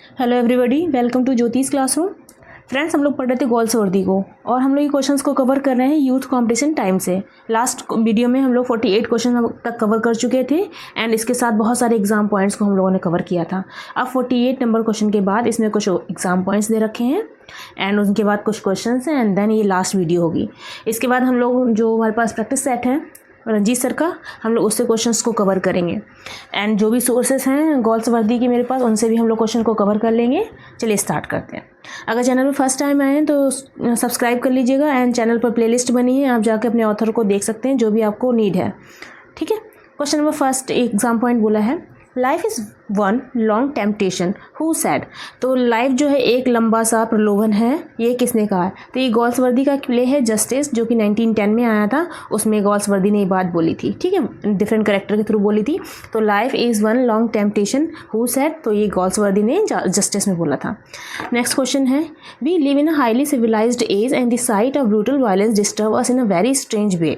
Hello everybody, welcome to ज्योतिष classroom. Friends, हम लोग पढ़ रहे थे गोल्सवर्दी को और हम लोग ये क्वेश्चंस को कवर कर रहे हैं यूथ कंपटीशन टाइम से। लास्ट वीडियो में हम लोग 48 क्वेश्चन तक कवर कर चुके थे एंड इसके साथ बहुत सारे एग्जाम पॉइंट्स को हम लोगों ने कवर किया था। अब 48 नंबर क्वेश्चन के बाद इसमें कुछ एग्जाम पॉइंट्स दे रखे हैं एंड उनके बाद कुछ क्वेश्चन हैं एंड देन ये लास्ट वीडियो होगी। इसके बाद हम लोग जो हमारे पास प्रैक्टिस सेट है रंजीत सर का, हम लोग उससे क्वेश्चंस को कवर करेंगे एंड जो भी सोर्सेस हैं गोल्सवर्दी के मेरे पास उनसे भी हम लोग क्वेश्चन को कवर कर लेंगे। चलिए स्टार्ट करते हैं। अगर चैनल पर फर्स्ट टाइम आए हैं तो सब्सक्राइब कर लीजिएगा एंड चैनल पर प्लेलिस्ट बनी है, आप जाके अपने ऑथर को देख सकते हैं जो भी आपको नीड है। ठीक है, question number first exam point बोला है life is one long temptation who said. तो लाइफ जो है एक लंबा सा प्रलोभन है, ये किसने कहा है? तो ये गोल्सवर्दी का प्ले है जस्टिस, जो कि 1910 में आया था। उसमें गोल्सवर्दी ने ये बात बोली थी। ठीक है, डिफरेंट करेक्टर के थ्रू बोली थी। तो life is one long temptation who said, तो ये गोल्सवर्दी ने जस्टिस में बोला था। नेक्स्ट क्वेश्चन है we live in a highly civilised age and the sight of brutal violence disturb us in a very strange way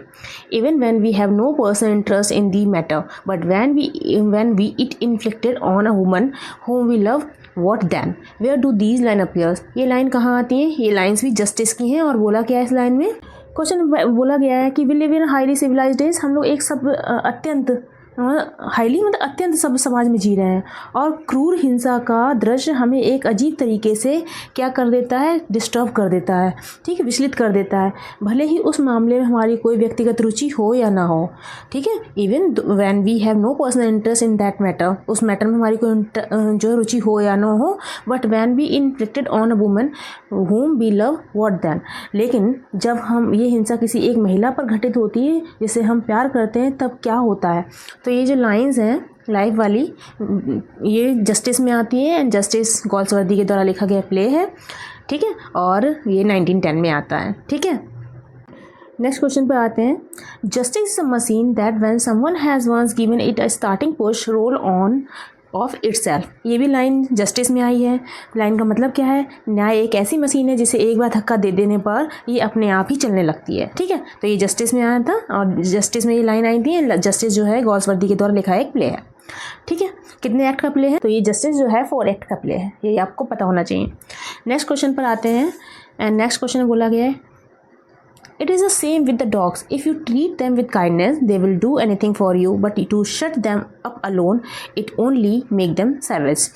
even when we have no personal interest in the matter but when we it inflicted on a woman whom we love, what then? Where do these line appears? ये line कहाँ आती है? ये lines भी justice की हैं और बोला क्या है इस लाइन में? क्वेश्चन बोला गया है कि we live in highly civilised days, हम लोग एक सब अत्यंत हाईली मतलब अत्यंत सब समाज में जी रहे हैं और क्रूर हिंसा का दृश्य हमें एक अजीब तरीके से क्या कर देता है, डिस्टर्ब कर देता है। ठीक है, विचलित कर देता है, भले ही उस मामले में हमारी कोई व्यक्तिगत रुचि हो या ना हो। ठीक है, even when we have no personal interest in that matter, उस मैटर में हमारी कोई जो रुचि हो या ना हो, but when we inflicted on a woman whom we love, what then? लेकिन जब हम ये हिंसा किसी एक महिला पर घटित होती है जिसे हम प्यार करते हैं, तब क्या होता है? तो ये जो लाइंस हैं लाइफ वाली, ये जस्टिस में आती है एंड जस्टिस गोल्सवर्दी के द्वारा लिखा गया प्ले है। ठीक है, और ये 1910 में आता है। ठीक है, नेक्स्ट क्वेश्चन पे आते हैं। Justice is a machine that when someone has once given it a starting push roll on of itself. ये भी लाइन जस्टिस में आई है। लाइन का मतलब क्या है? न्याय एक ऐसी मशीन है जिसे एक बार धक्का दे देने पर ये अपने आप ही चलने लगती है। ठीक है, तो ये जस्टिस में आया था और जस्टिस में ये लाइन आई थी। जस्टिस जो है गोल्सवर्दी के द्वारा लिखा एक प्ले है। ठीक है, कितने एक्ट का प्ले है? तो ये जस्टिस जो है 4 एक्ट का प्ले है, ये आपको पता होना चाहिए। नेक्स्ट क्वेश्चन पर आते हैं एंड नेक्स्ट क्वेश्चन बोला गया है It is the same with the dogs. If you treat them with kindness, they will do anything for you. But to shut them up alone, it only make them savage.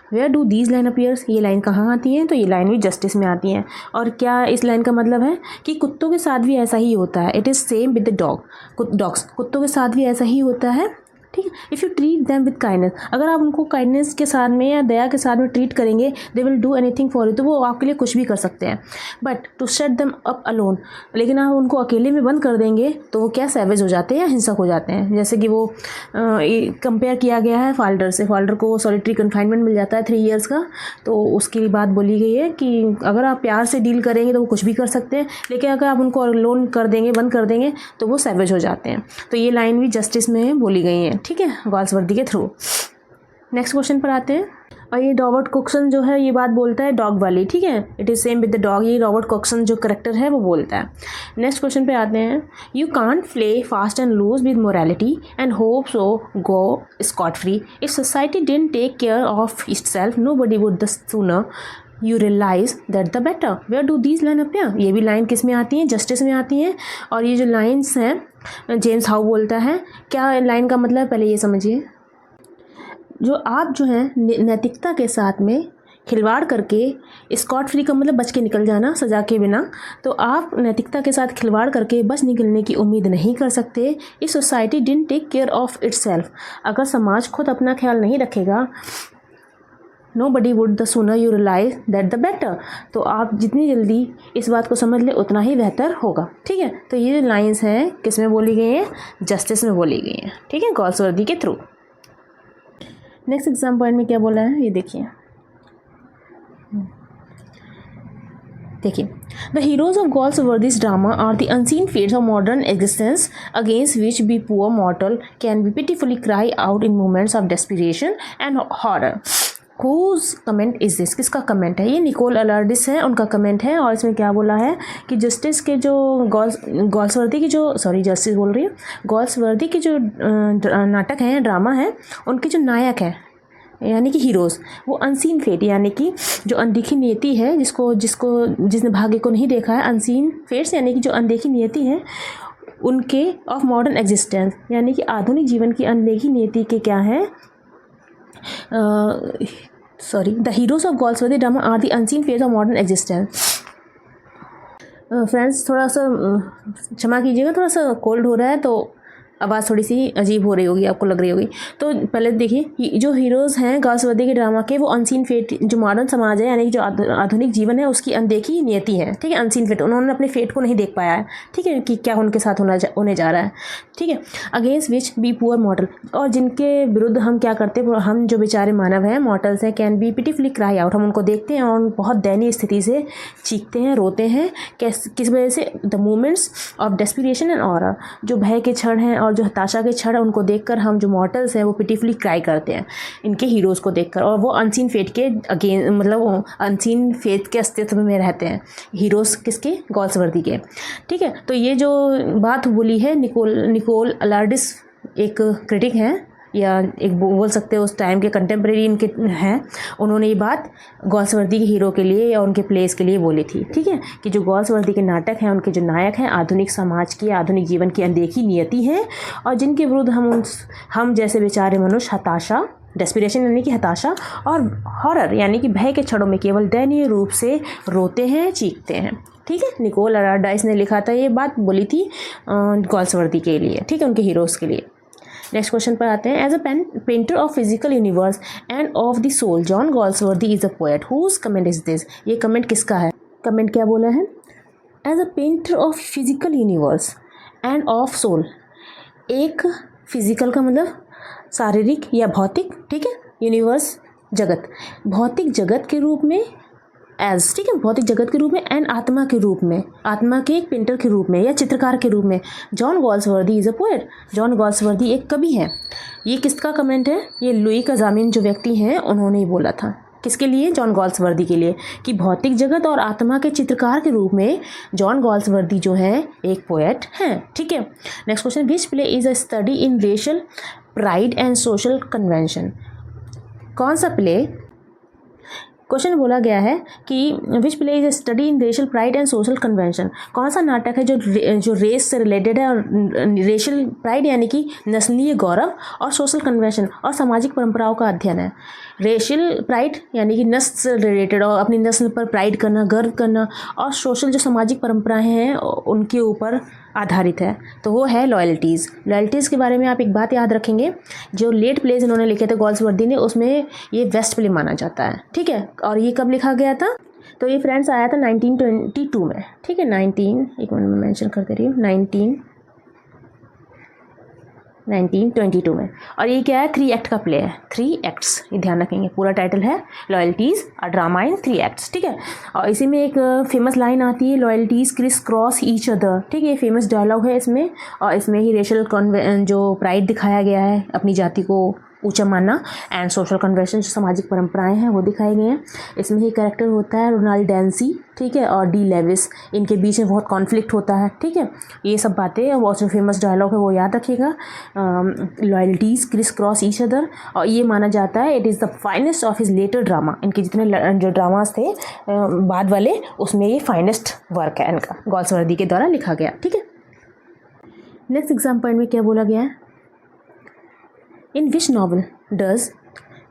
Where do these line appears? ये line कहाँ आती है? तो ये line भी justice में आती है। और क्या इस लाइन का मतलब है कि कुत्तों के साथ भी ऐसा ही होता है। It is same with the dogs. कुत्तों के साथ भी ऐसा ही होता है। ठीक है, if you treat them with kindness, अगर आप उनको काइंडनेस के साथ में या दया के साथ में ट्रीट करेंगे, they will do anything for you, तो वो आपके लिए कुछ भी कर सकते हैं। But to shut them up alone, लेकिन आप उनको अकेले में बंद कर देंगे तो वो क्या सैवेज हो जाते हैं या हिंसक हो जाते हैं। जैसे कि वो कंपेयर किया गया है फाल्डर से। फाल्डर को सॉलिटरी कन्फाइनमेंट मिल जाता है 3 ईयर्स का, तो उसकी बात बोली गई है कि अगर आप प्यार से डील करेंगे तो वो कुछ भी कर सकते हैं, लेकिन अगर आप उनको अलोन कर देंगे, बंद कर देंगे, तो वो सैवेज हो जाते हैं। तो ये लाइन भी जस्टिस में बोली गई है। ठीक है, गोल्सवर्दी के थ्रू। नेक्स्ट क्वेश्चन पर आते हैं और ये रॉबर्ट कॉक्सन जो है ये बात बोलता है डॉग वाली। ठीक है, it is same with the dog, ये रॉबर्ट कॉक्सन जो करेक्टर है वो बोलता है। नेक्स्ट क्वेश्चन पे आते हैं you can't play fast and loose with morality and hope so go scot free. If society didn't take care of itself nobody would the sooner you realise that the better. Where do these line appear? ये भी line किस में आती है? Justice में आती हैं। और ये जो लाइन्स हैं जेम्स हाउ बोलता है। क्या लाइन का मतलब पहले ये समझिए। जो आप जो है नैतिकता के साथ में खिलवाड़ करके, स्कॉट फ्री का मतलब बच के निकल जाना सजा के बिना, तो आप नैतिकता के साथ खिलवाड़ करके बच निकलने की उम्मीद नहीं कर सकते। इस society didn't take care of itself, अगर समाज खुद अपना ख्याल नहीं रखेगा, nobody would the sooner you realize that the better, तो आप जितनी जल्दी इस बात को समझ ले उतना ही बेहतर होगा। ठीक है, तो ये जो लाइन्स हैं किस में बोली गई हैं? जस्टिस में बोली गई हैं। ठीक है, गोल्सवर्दी के थ्रू। नेक्स्ट एग्जाम पॉइंट में क्या बोला है ये देखिए। The heroes of Galsworthy's drama are the unseen fates of modern existence against which be poor mortal can be pitifully cry out in moments of desperation and horror. Whose comment is this? किसका comment है? ये Nicol अलार्डिस है, उनका comment है। और इसमें क्या बोला है कि जस्टिस के जो गोल्सवर्दी की जो जस्टिस बोल रही हूँ, गोल्सवर्दी की जो नाटक हैं, ड्रामा है, उनके जो नायक हैं यानी कि हीरोज़, वो अनसीन फेट यानी कि जो अनदेखी नियति है, जिसने भाग्य को नहीं देखा है, अनसीन फेट्स यानी कि जो अनदेखी नियति है उनके ऑफ मॉडर्न एग्जिस्टेंस, यानी कि आधुनिक जीवन की अनदेखी नियति के क्या हैं, the heroes of Galsworthy drama are the unseen fates of modern existence. Friends थोड़ा सा क्षमा कीजिएगा, थोड़ा सा कोल्ड हो रहा है तो आवाज़ थोड़ी सी अजीब हो रही होगी, आपको लग रही होगी। तो पहले देखिए, जो हीरोज़ हैं गॉल्सवर्दी के ड्रामा के, वो अनसीन फेट, जो मॉडर्न समाज है यानी कि जो आधुनिक जीवन है उसकी अनदेखी नियति है, ठीक है। अनसीन फेट, उन्होंने अपने फेट को नहीं देख पाया है, ठीक है, कि क्या उनके साथ होने जा रहा है, ठीक है। Against which be poor model, और जिनके विरुद्ध हम क्या करते हैं, हम जो बेचारे मानव हैं, मॉडल्स हैं, can be pitifully cry out, हम उनको देखते हैं और बहुत दयनीय स्थिति से चीखते हैं, रोते हैं। किस वजह से? The moments of desperation and horror, जो भय के क्षण हैं और जो हताशा के क्षण, उनको देखकर हम जो मॉर्टल्स हैं वो पिटीफुली क्राई करते हैं इनके हीरोज़ को देखकर, और वो अनसीन फेट के मतलब अनसीन फेट के अस्तित्व में रहते हैं हीरोज़, किसके? गॉल्सवर्दी के, ठीक है। तो ये जो बात बोली है निकोल अलार्डिस, एक क्रिटिक हैं या एक बोल सकते हैं उस टाइम के कंटेम्प्रेरी इनके हैं, उन्होंने ये बात गॉल्सवर्दी के हीरो के लिए या उनके प्लेस के लिए बोली थी, ठीक है, कि जो गॉल्सवर्दी के नाटक हैं, उनके जो नायक हैं आधुनिक समाज की, आधुनिक जीवन की अनदेखी नियति हैं, और जिनके विरुद्ध हम जैसे बेचारे मनुष्य हताशा, डेस्पिरेशन यानी कि हताशा, और हॉरर यानी कि भय के क्षणों में केवल दयनीय रूप से रोते हैं, चीखते हैं, ठीक है। निकोल अलार्डिस ने लिखा था, ये बात बोली थी गॉल्सवर्दी के लिए, ठीक है, उनके हीरोज़ के लिए। नेक्स्ट क्वेश्चन पर आते हैं। As a painter of physical universe and of the soul, John Galsworthy is a poet whose comment is this. ये कमेंट किसका है? कमेंट क्या बोला है? As a painter of physical universe and of soul, एक फिजिकल का मतलब शारीरिक या भौतिक, ठीक है, यूनिवर्स जगत, भौतिक जगत के रूप में, एज, ठीक है, भौतिक जगत के रूप में, एंड आत्मा के रूप में, आत्मा के एक पेंटर के रूप में या चित्रकार के रूप में, John Galsworthy is a poet, John Galsworthy एक कवि है। ये किसका कमेंट है? ये लुई कज़ामिन जो व्यक्ति हैं उन्होंने ही बोला था। किसके लिए? जॉन गॉल्सवर्दी के लिए, कि भौतिक जगत और आत्मा के चित्रकार के रूप में जॉन गॉल्सवर्दी जो है एक पोएट हैं, ठीक है। Next question, which play is a study in racial pride and social convention. कौन सा प्ले, क्वेश्चन बोला गया है कि which play is study in racial pride and social convention, कौन सा नाटक है जो रेस से रिलेटेड है, और रेशियल प्राइड यानी कि नस्लीय गौरव, और सोशल कन्वेंशन और सामाजिक परंपराओं का अध्ययन है। रेशियल प्राइड यानी कि नस्ल से रिलेटेड और अपनी नस्ल पर प्राइड करना, गर्व करना, और सोशल जो सामाजिक परंपराएं हैं उनके ऊपर आधारित है, तो वो है लॉयल्टीज़। लॉयल्टीज़ के बारे में आप एक बात याद रखेंगे, जो लेट प्लेज इन्होंने लिखे थे गॉल्सवर्दी ने, उसमें ये वेस्ट प्ले माना जाता है, ठीक है। और ये कब लिखा गया था? तो ये फ्रेंड्स आया था 1922 में, ठीक है, 19 में मेंशन कर दे रही हूँ, 1922 में। और ये क्या है? 3 एक्ट का प्ले है, 3 एक्ट्स, ये ध्यान रखेंगे। पूरा टाइटल है loyalties a drama in 3 acts, ठीक है। और इसी में एक फेमस लाइन आती है, loyalties criss cross each other, ठीक है, ये फेमस डायलॉग है इसमें। और इसमें ही रेशियल जो प्राइड दिखाया गया है, अपनी जाति को ऊंचा मानना, एंड सोशल कन्वेंशन जो सामाजिक परंपराएं हैं वो दिखाई गई हैं। इसमें ही कैरेक्टर होता है रोनाल्ड डेंसी, ठीक है, और डी लेविस, इनके बीच में बहुत कॉन्फ्लिक्ट होता है, ठीक है। ये सब बातें, वो जो फेमस डायलॉग है वो याद रखिएगा, loyalties criss cross each other. और ये माना जाता है it is the finest of his later drama, इनके जितने जो ड्रामास थे बाद वाले, उसमें ये फाइनेस्ट वर्क है इनका, गॉल्सवर्दी के द्वारा लिखा गया, ठीक है। नेक्स्ट एग्जाम पॉइंट में क्या बोला गया है? In which novel does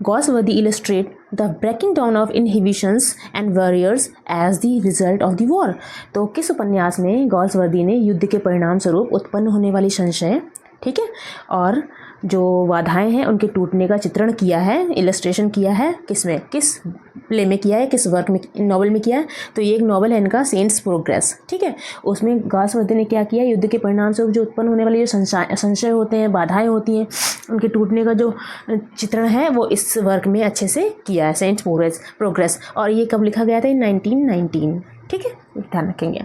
Goldsworthy illustrate the breaking down of inhibitions and barriers as the result of the war? तो किस उपन्यास में गॉल्सवर्दी ने युद्ध के परिणाम स्वरूप उत्पन्न होने वाली संशय, ठीक है, और जो बाधाएं हैं उनके टूटने का चित्रण किया है, इलस्ट्रेशन किया है, किसमें, किस प्ले में किया है, किस वर्क में, नॉवल में किया है? तो ये एक नॉवल है इनका, सेंट्स प्रोग्रेस, ठीक है। उसमें गॉल्सवर्दी ने क्या किया? युद्ध के परिणाम स्वरूप जो उत्पन्न होने वाले जो संशय होते हैं, बाधाएं होती हैं, उनके टूटने का जो चित्रण है वो इस वर्क में अच्छे से किया है, सेंट्स प्रोग्रेस। और ये कब लिखा गया था? इन 1919, ठीक है, ध्यान रखेंगे।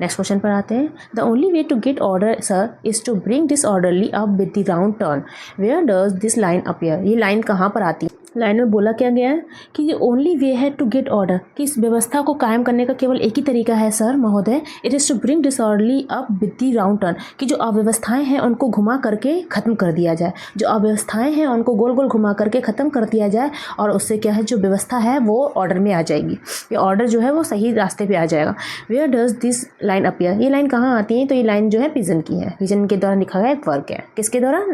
नेक्स्ट क्वेश्चन पर आते हैं। The only way to get order sir is to bring disorderly up with the round turn, where does this line appear. ये लाइन कहाँ पर आती है? लाइन में बोला क्या गया है कि ये ओनली वे है टू गेट ऑर्डर, कि इस व्यवस्था को कायम करने का केवल एक ही तरीका है सर महोदय, it is to bring disorderly up with the round turn, कि जो अव्यवस्थाएं हैं उनको घुमा करके ख़त्म कर दिया जाए, जो अव्यवस्थाएं हैं उनको गोल गोल घुमा करके ख़त्म कर दिया जाए, और उससे क्या है जो व्यवस्था है वो ऑर्डर में आ जाएगी, ये ऑर्डर जो है वो सही रास्ते पर आ जाएगा। Where does this line appear, ये लाइन कहाँ आती है, तो ये लाइन जो है पिजन की है, पिजन के द्वारा लिखा गया एक वर्क है, किसके द्वारा,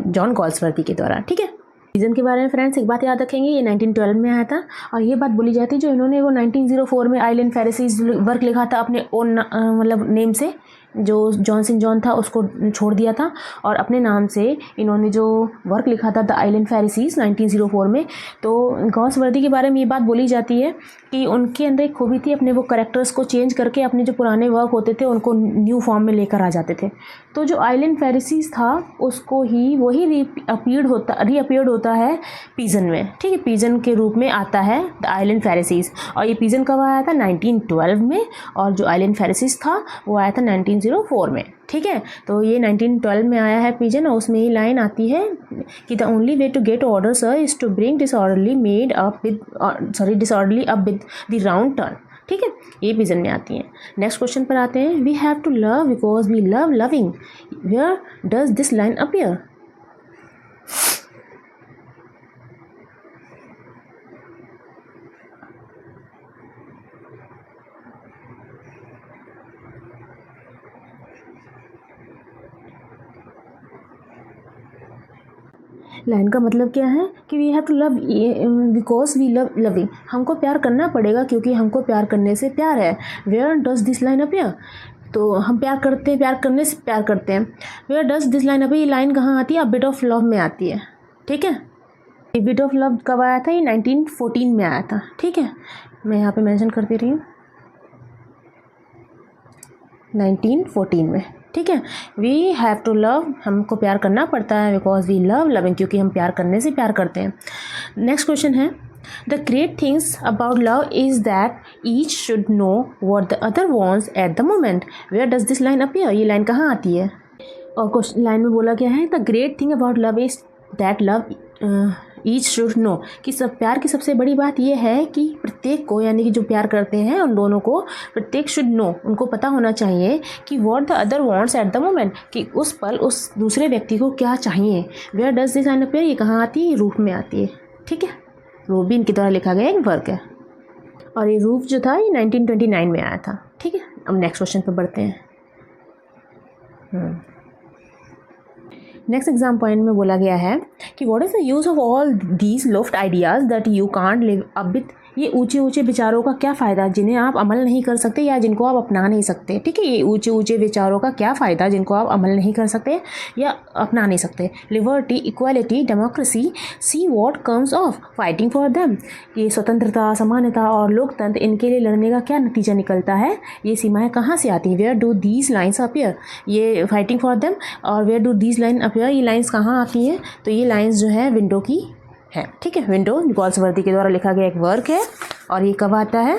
जॉन गॉल्सवर्दी के द्वारा। ठीक है, पिजन के बारे में फ्रेंड्स एक बात याद रखेंगे, ये 1912 में आया था, और ये बात बोली जाती है जो इन्होंने वो 1904 में आइलैंड फेरिसीज वर्क लिखा था अपने ओन मतलब नेम से, जो जॉनसन जॉन था उसको छोड़ दिया था और अपने नाम से इन्होंने जो वर्क लिखा था द आइलैंड फेरिसीज 1904 में। तो गॉल्सवर्दी के बारे में ये बात बोली जाती है कि उनके अंदर एक खूबी थी, अपने वो कैरेक्टर्स को चेंज करके अपने जो पुराने वर्क होते थे उनको न्यू फॉर्म में लेकर आ जाते थे। तो जो आइलैंड फेरिसीज था उसको ही वही रीअपीयर्ड होता है पिजन में। ठीक है, पिजन के रूप में आता है द आइलैंड फेरिसीज, और ये पिजन कब आया था 1912 में, और जो आइलैंड फेरिसीज था वो आया था 1904 में। ठीक है, तो ये 1912 में आया है पिजन, और उसमें ये लाइन आती है कि the only way to get order sir is to bring disorderly up with the round turn. ठीक है, ये पिजन में आती हैं। नेक्स्ट क्वेश्चन पर आते हैं, we have to love because we love loving, where does this line appear. Line का मतलब क्या है कि we have to love because we love loving, हमको प्यार करना पड़ेगा क्योंकि हमको प्यार करने से प्यार है। Where does this line appear, तो हम प्यार करते हैं, प्यार करने से प्यार करते हैं। Where does this line appear, ये लाइन कहाँ आती है, अ बिट ऑफ लव में आती है। ठीक है, ए बिट ऑफ लव कब आया था, ये 1914 में आया था। ठीक है, मैं यहाँ पे मेंशन करती रही हूँ 1914 में। ठीक है, वी हैव टू लव, हमको प्यार करना पड़ता है, बिकॉज वी लव लविंग, क्योंकि हम प्यार करने से प्यार करते हैं। नेक्स्ट क्वेश्चन है, the great things about love is that each should know what the other wants at the moment, where does this line appear, ये लाइन कहाँ आती है, और क्वेश्चन लाइन में बोला क्या है, the great thing about love is that love each should no, कि सब प्यार की सबसे बड़ी बात यह है कि प्रत्येक को, यानी कि जो प्यार करते हैं उन दोनों को, प्रत्येक शुड नो, उनको पता होना चाहिए कि what the other wants at the moment, कि उस पल उस दूसरे व्यक्ति को क्या चाहिए। Where does this line appear, ये कहाँ आती है, रूफ में आती है। ठीक है, रोबिन के द्वारा लिखा गया एक वर्क है, और ये रूफ जो था ये 1929 में आया था। ठीक है, अब नेक्स्ट क्वेश्चन पर बढ़ते हैं। नेक्स्ट एग्जाम पॉइंट में बोला गया है कि what is the use of all these loft ideas that you can't live up with, ये ऊंचे ऊंचे विचारों का क्या फ़ायदा जिन्हें आप अमल नहीं कर सकते या जिनको आप अपना नहीं सकते। ठीक है, ये ऊंचे ऊंचे विचारों का क्या फ़ायदा जिनको आप अमल नहीं कर सकते या अपना नहीं सकते। Liberty, equality, democracy, see what comes of fighting for them, ये स्वतंत्रता, समानता और लोकतंत्र, इनके लिए लड़ने का क्या नतीजा निकलता है, ये सीमाएँ कहाँ से आती हैं। Where do these lines appear, ये फाइटिंग फॉर देम, और where do these line appear, ये लाइन्स कहाँ आती हैं, तो ये लाइन्स जो है विंडो की है। ठीक है, विंडो गॉल्सवर्दी के द्वारा लिखा गया एक वर्क है, और ये कब आता है,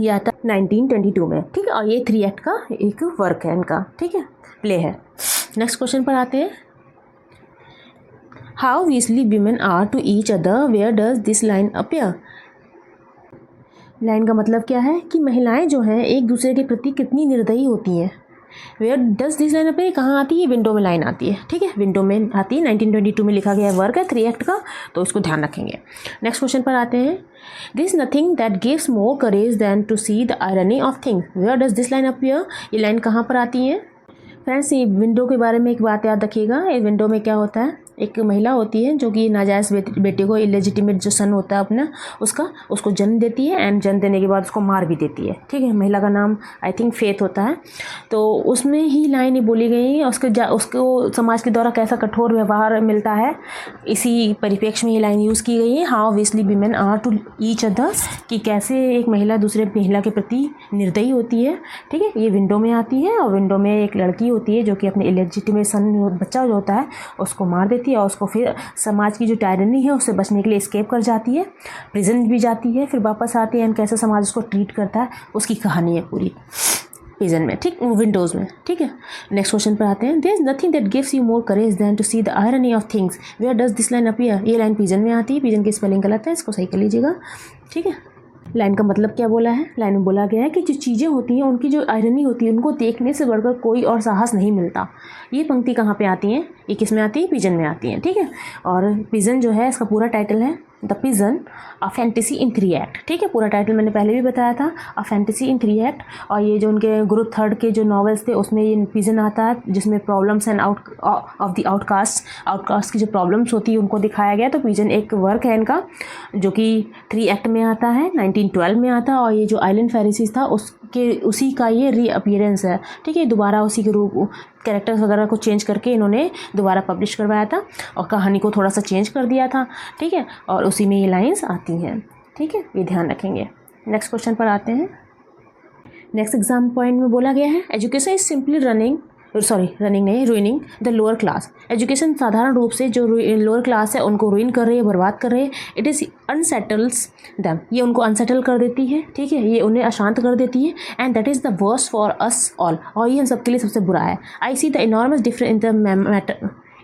ये आता है 1922 में। ठीक है, और ये 3 एक्ट का एक वर्क है इनका। ठीक है, प्ले है। नेक्स्ट क्वेश्चन पर आते हैं, how viciously women are to each other, where does this line appear, line का मतलब क्या है कि महिलाएं जो हैं एक दूसरे के प्रति कितनी निर्दयी होती हैं। Where does this line appear, कहाँ आती है, विंडो में लाइन आती है। ठीक है, विंडो में आती है, 1922 में लिखा गया वर्क है 3 एक्ट का, तो इसको ध्यान रखेंगे। नेक्स्ट क्वेश्चन पर आते हैं, this is nothing that gives more courage than to see the irony of things, where does this line appear, ये लाइन कहाँ पर आती है। फ्रेंड्स, ये विंडो के बारे में एक बात याद रखिएगा, इस विंडो में क्या होता है, एक महिला होती है जो कि नाजायज़ बेटे को, इलेजिटिमेट जो सन होता है अपना उसको जन्म देती है, एंड जन्म देने के बाद उसको मार भी देती है। ठीक है, महिला का नाम आई थिंक फेथ होता है। तो उसमें ही लाइन ये बोली गई है, उसको समाज के द्वारा कैसा कठोर व्यवहार मिलता है, इसी परिप्रेक्ष्य में ये लाइन यूज़ की गई है, how obviously women are to each other, कि कैसे एक महिला दूसरे महिला के प्रति निर्दयी होती है। ठीक है, ये विंडो में आती है, और विंडो में एक लड़की होती है जो कि अपने इलेजिटिमेट सन बच्चा जो होता है उसको मार देती है, और उसको फिर समाज की जो टायरनी है उससे बचने के लिए एस्केप कर जाती है, प्रिजन भी जाती है, फिर वापस आती है, एंड कैसे समाज उसको ट्रीट करता है उसकी कहानी है पूरी। पिजन में, ठीक, विंडोज़ में, ठीक है। नेक्स्ट क्वेश्चन पर आते हैं। There is nothing that gives you more courage then to see the irony of things, where does this line appear. ये लाइन पिजन में आती है, पिजन की स्पेलिंग गलत है, इसको सही कर लीजिएगा, ठीक है। लाइन का मतलब क्या बोला है, लाइन में बोला गया है कि जो चीज़ें होती हैं उनकी जो आयरनी होती है उनको देखने से बढ़कर कोई और साहस नहीं मिलता। ये पंक्ति कहाँ पे आती है, ये किस में आती है, पिजन में आती है, ठीक है। और पिजन जो है इसका पूरा टाइटल है the pigeon a fantasy in 3 act, ठीक है। पूरा टाइटल मैंने पहले भी बताया था, अ फैंटेसी इन 3 एक्ट। और ये जो उनके ग्रुप 3 के जो नॉवेल्स थे उसमें ये पिजन आता है, जिसमें problems and of the outcast की जो प्रॉब्लम्स होती है उनको दिखाया गया। तो पिजन एक वर्क है इनका जो कि 3 एक्ट में आता है, 1912 में आता है। और ये जो आइलैंड फेरिसीज था उसी का ये रीअपीयरेंस है, ठीक है। दोबारा उसी के रूप कैरेक्टर्स वगैरह को चेंज करके इन्होंने दोबारा पब्लिश करवाया था और कहानी को थोड़ा सा चेंज कर दिया था, ठीक है। और उसी में ये लाइंस आती हैं, ठीक है, ये ध्यान रखेंगे। नेक्स्ट क्वेश्चन पर आते हैं। नेक्स्ट एग्जाम पॉइंट में बोला गया है education is simply रुइनिंग the lower class. Education साधारण रूप से जो लोअर क्लास है उनको रुइन कर रही है, बर्बाद कर रही है। इट इज़ अनसेटल्स दैम, ये उनको अनसेटल कर देती है, ठीक है, ये उन्हें अशांत कर देती है। And that is the worst for us all, और ये हम सबके लिए सबसे बुरा है। I see the enormous difference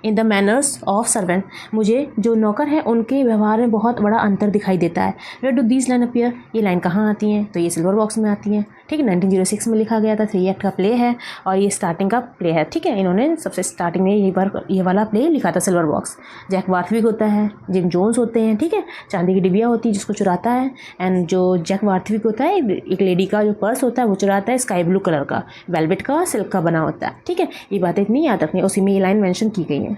in the manners of servant, मुझे जो नौकर है उनके व्यवहार में बहुत बड़ा अंतर दिखाई देता है। Where do these line appear, ये लाइन कहाँ आती हैं, तो ये सिल्वर बॉक्स में आती हैं, ठीक है। 1906 में लिखा गया था, 3 एक्ट का प्ले है और ये स्टार्टिंग का प्ले है, ठीक है। इन्होंने सबसे स्टार्टिंग में ये वाला प्ले लिखा था, सिल्वर बॉक्स। जैक वार्थविक होता है, जिम जोन्स होते हैं, ठीक है, चांदी की डिबिया होती है जिसको चुराता है। एंड जो जैक वार्थविक होता है एक लेडी का जो पर्स होता है वो चुराता है, स्काई ब्लू कलर का, वेलवेट का, सिल्क का बना होता है, ठीक है। ये बातें इतनी याद रखनी, उसी में ये लाइन मेंशन की गई है।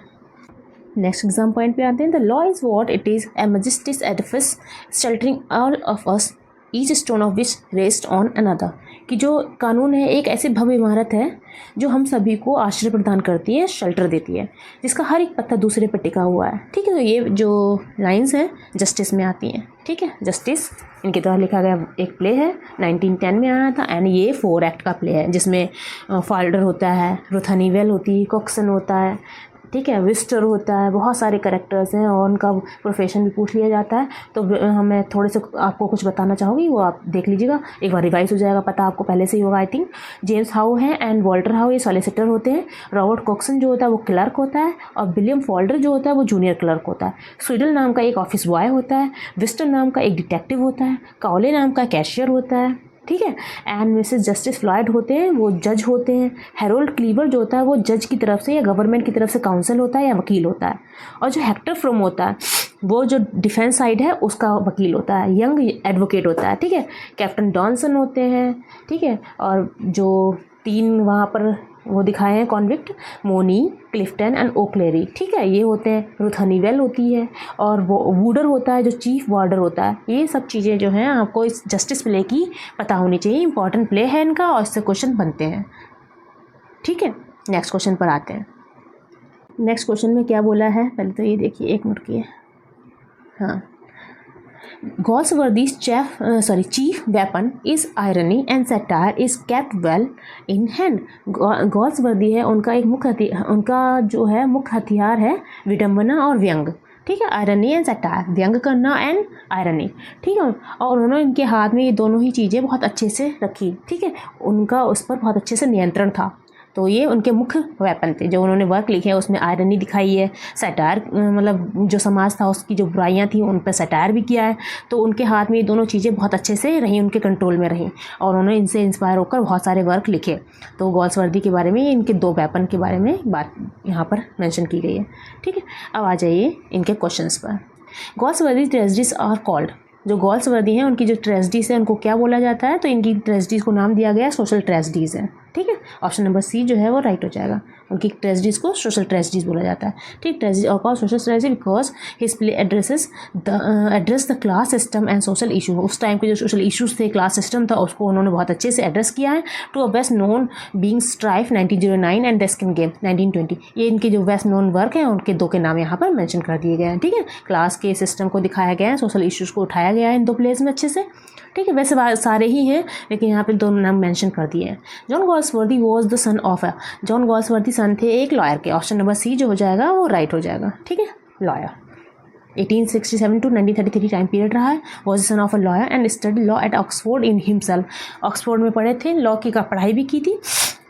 नेक्स्ट एग्जाम पॉइंट पे आते हैं। The law is what it is, a majestic edifice sheltering all of us, each stone of which rest on another, कि जो कानून है एक ऐसी भव्य इमारत है जो हम सभी को आश्रय प्रदान करती है, शेल्टर देती है, जिसका हर एक पत्थर दूसरे पर टिका हुआ है, ठीक है। तो ये जो लाइंस हैं जस्टिस में आती हैं, ठीक है। जस्टिस इनके द्वारा लिखा गया एक प्ले है, 1910 में आया था। एंड ये 4 एक्ट का प्ले है जिसमें फाल्डर होता है, रुथ हनीवेल होती है, कॉक्सन होता है, ठीक है, विस्टर होता है, बहुत सारे करेक्टर्स हैं और उनका प्रोफेशन भी पूछ लिया जाता है। तो मैं थोड़े से आपको कुछ बताना चाहूँगी, वो आप देख लीजिएगा, एक बार रिवाइज हो जाएगा, पता आपको पहले से ही होगा आई थिंक। जेम्स हाउ है एंड वॉल्टर हाउ ये सॉलिसिटर होते हैं। रॉबर्ट कॉक्सन जो होता है वो क्लर्क होता है और विलियम फॉल्डर जो होता है वो जूनियर क्लर्क होता है। स्वीडल नाम का एक ऑफिस बॉय होता है, विस्टर नाम का एक डिटेक्टिव होता है, काउले नाम का कैशियर होता है, ठीक है। एंड मिसेस जस्टिस फ्लॉयड होते हैं, वो जज होते हैं। हेरोल्ड क्लीवर जो होता है वो जज की तरफ से या गवर्नमेंट की तरफ से काउंसिल होता है या वकील होता है। और जो हेक्टर फ्रोम होता है वो जो डिफेंस साइड है उसका वकील होता है, यंग एडवोकेट होता है, ठीक है। कैप्टन डॉनसन होते हैं, ठीक है। और जो 3 वहाँ पर वो दिखाए हैं कॉन्विक्ट, मोनी, क्लिफ्टन एंड ओक्लेरी, ठीक है, ये होते हैं। रुथ हनीवेल होती है और वो वुडर होता है जो चीफ वार्डर होता है। ये सब चीज़ें जो हैं आपको इस जस्टिस प्ले की पता होनी चाहिए, इंपॉर्टेंट प्ले है इनका और इससे क्वेश्चन बनते हैं, ठीक है। नेक्स्ट क्वेश्चन पर आते हैं। नेक्स्ट क्वेश्चन में क्या बोला है, पहले तो ये देखिए, एक मिनट की, हाँ। Galsworthy's chief weapon is irony and satire is kept well in hand. Galsworthy है उनका एक उनका जो है मुख्य हथियार है विडम्बना और व्यंग, ठीक है। आयरनी एंड सटायर, व्यंग करना एंड आयरनी, ठीक है। और उन्होंने इनके हाथ में ये दोनों ही चीज़ें बहुत अच्छे से रखी, ठीक है। उनका उस पर बहुत अच्छे से नियंत्रण था। तो ये उनके मुख्य वेपन थे। जो उन्होंने वर्क लिखे हैं उसमें आयरनी दिखाई है, सटायर मतलब जो समाज था उसकी जो बुराइयां थी उन पर सटायर भी किया है। तो उनके हाथ में ये दोनों चीज़ें बहुत अच्छे से रहीं, उनके कंट्रोल में रहीं और उन्होंने इनसे इंस्पायर होकर बहुत सारे वर्क लिखे। तो गॉल्सवर्दी के बारे में, इनके 2 वेपन के बारे में बात यहाँ पर मेंशन की गई है, ठीक है। अब आ जाइए इनके क्वेश्चंस पर। गॉल्सवर्दी ट्रेजेडीज आर कॉल्ड, जो गॉल्सवर्दी हैं उनकी जो ट्रेजेडीज है उनको क्या बोला जाता है, तो इनकी ट्रेजेडीज़ को नाम दिया गया है सोशल ट्रेजेडीज़ है, ठीक है। ऑप्शन नंबर सी जो है वो राइट हो जाएगा। उनकी ट्रेजेडीज़ को सोशल ट्रेजेडीज़ बोला जाता है, ठीक। ट्रेजेडी और call social tragedy because his play address the class system and social issue. उस टाइम के जो सोशल इशूज़ थे, क्लास सिस्टम था, उसको उन्होंने बहुत अच्छे से एड्रेस किया है। Two a best known being Strife 1909 and the Skin Game 1920, ये इनके जो बेस्ट नोन वर्क हैं उनके 2 के नाम यहाँ पर मेंशन कर दिए गए हैं, ठीक है। क्लास के सिस्टम को दिखाया गया है, सोशल इशूज़ को उठाया गया है इन 2 प्लेस में अच्छे से, ठीक है। वैसे सारे ही हैं लेकिन यहाँ पे 2 नाम मेंशन कर दिए हैं। John Galsworthy was the son of John Galsworthy son थे एक लॉयर के। ऑप्शन नंबर सी जो हो जाएगा वो राइट हो जाएगा, ठीक है, लॉयर। 1867 to 1933 टाइम पीरियड रहा है। Was the son of a lawyer and study law at Oxford in himself. Oxford में पढ़े थे, लॉ की का पढ़ाई भी की थी,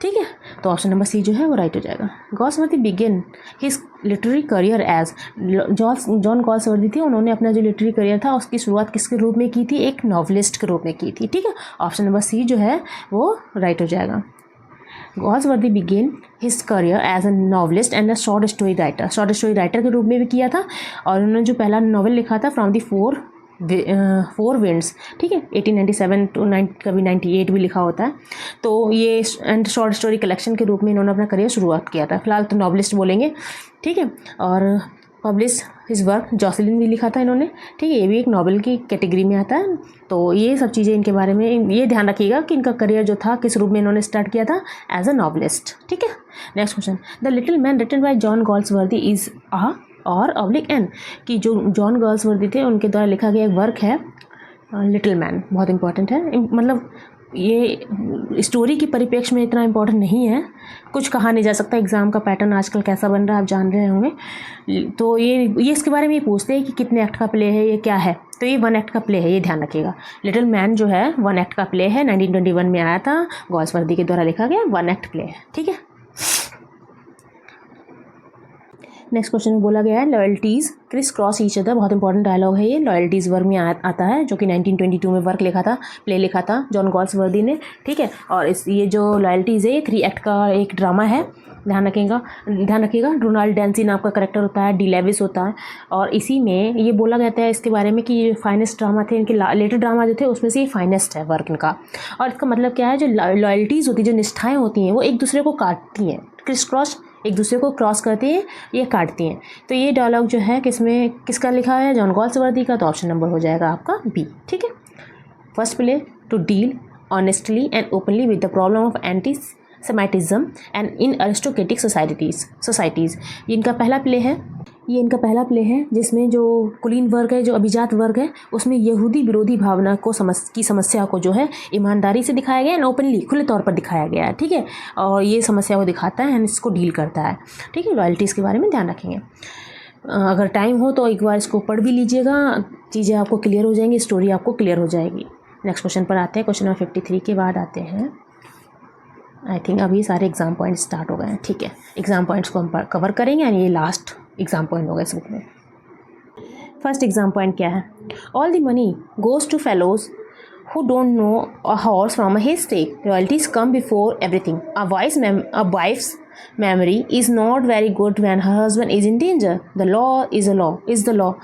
ठीक है। तो ऑप्शन नंबर सी जो है वो राइट हो जाएगा। Galsworthy begin his literary career as, John Galsworthy थे, उन्होंने अपना जो लिटरेरी करियर था उसकी शुरुआत किसके रूप में की थी? एक नॉवलिस्ट के रूप में की थी, ठीक है। ऑप्शन नंबर सी जो है वो राइट हो जाएगा। Galsworthy began his career as a novelist and a short story writer, short story writer के रूप में भी किया था। और उन्होंने जो पहला नॉवल लिखा था फ्रॉम दी फोर विंड्स, ठीक है, 1897 टू कभी 98 भी लिखा होता है। तो ये एंड शॉर्ट स्टोरी कलेक्शन के रूप में इन्होंने अपना करियर शुरुआत किया था। फिलहाल तो नॉवलिस्ट बोलेंगे, ठीक है। और पब्लिश हिज वर्क जॉसलिन भी लिखा था इन्होंने, ठीक है, ये भी एक नॉवेल की कैटेगरी में आता है। तो ये सब चीज़ें इनके बारे में ये ध्यान रखिएगा कि इनका करियर जो था किस रूप में इन्होंने स्टार्ट किया था, एज अ नॉवलिस्ट, ठीक है। Next question, the little man written by John Galsworthy is a or oblique N, कि जो जॉन गॉल्सवर्दी थे उनके द्वारा लिखा गया एक वर्क है लिटिल मैन, बहुत इंपॉर्टेंट है। मतलब ये स्टोरी की परिप्रेक्ष्य में इतना इम्पोर्टेंट नहीं है, कुछ कहा नहीं जा सकता। एग्ज़ाम का पैटर्न आजकल कैसा बन रहा है आप जान रहे होंगे। तो ये इसके बारे में ये पूछते हैं कि कितने एक्ट का प्ले है, ये क्या है, तो ये 1 एक्ट का प्ले है, ये ध्यान रखिएगा। लिटिल मैन जो है 1 एक्ट का प्ले है, 1921 में आया था, गॉल्सवर्दी के द्वारा लिखा गया 1 एक्ट प्ले है, ठीक है। नेक्स्ट क्वेश्चन में बोला गया है loyalties criss cross each other, बहुत इंपॉर्टेंट डायलॉग है ये। लॉयल्टीज़ वर्क में आता है, जो कि 1922 में वर्क लिखा था, प्ले लिखा था जॉन गॉल्सवर्दी ने, ठीक है। और ये जो लॉयल्टीज़ है ये 3 एक्ट का एक ड्रामा है, ध्यान रखिएगा। रोनाल्ड डेंसी नाम का करेक्टर होता है, डी लेविस होता है। और इसी में ये बोला जाता है इसके बारे में कि ये फाइनेस्ट ड्रामा थे, इनके लेटेस्ट ड्रामा जो थे उसमें से ये फाइनेस्ट है वर्क इनका। और इसका मतलब क्या है, जो लॉयल्टीज़ होती है, जो निष्ठाएँ होती हैं, वो एक दूसरे को काटती हैं, क्रिस क्रॉस एक दूसरे को क्रॉस करती हैं, ये काटती हैं। तो ये डायलॉग जो है किसका लिखा है? जॉन गॉल्सवर्दी का। तो ऑप्शन नंबर हो जाएगा आपका बी, ठीक है। First play to deal honestly and openly with the problem of anti semitism and in aristocratic societies, ये इनका पहला प्ले है जिसमें जो कुलीन वर्ग है, जो अभिजात वर्ग है, उसमें यहूदी विरोधी भावना की समस्या को जो है ईमानदारी से दिखाया गया है, ओपनली खुले तौर पर दिखाया गया है, ठीक है। और ये समस्या को दिखाता है एंड इसको डील करता है, ठीक है। रॉयल्टीज़ के बारे में ध्यान रखेंगे। अगर टाइम हो तो एक बार इसको पढ़ भी लीजिएगा, चीज़ें आपको क्लियर हो जाएंगी, स्टोरी आपको क्लियर हो जाएगी। नेक्स्ट क्वेश्चन पर आते हैं, क्वेश्चन नंबर 53 के बाद आते हैं। आई थिंक अभी सारे एग्ज़ाम पॉइंट्स स्टार्ट हो गए हैं, ठीक है। एग्ज़ाम पॉइंट्स को हम कवर करेंगे एंड ये लास्ट एग्ज़ाम पॉइंट होगा इस बुक में। फर्स्ट एग्ज़ाम पॉइंट क्या है? All the money goes to fellows who don't know a horse from a haystack. Royalties come before everything. A wife's memory is not very good when her husband is in danger. The law is the law,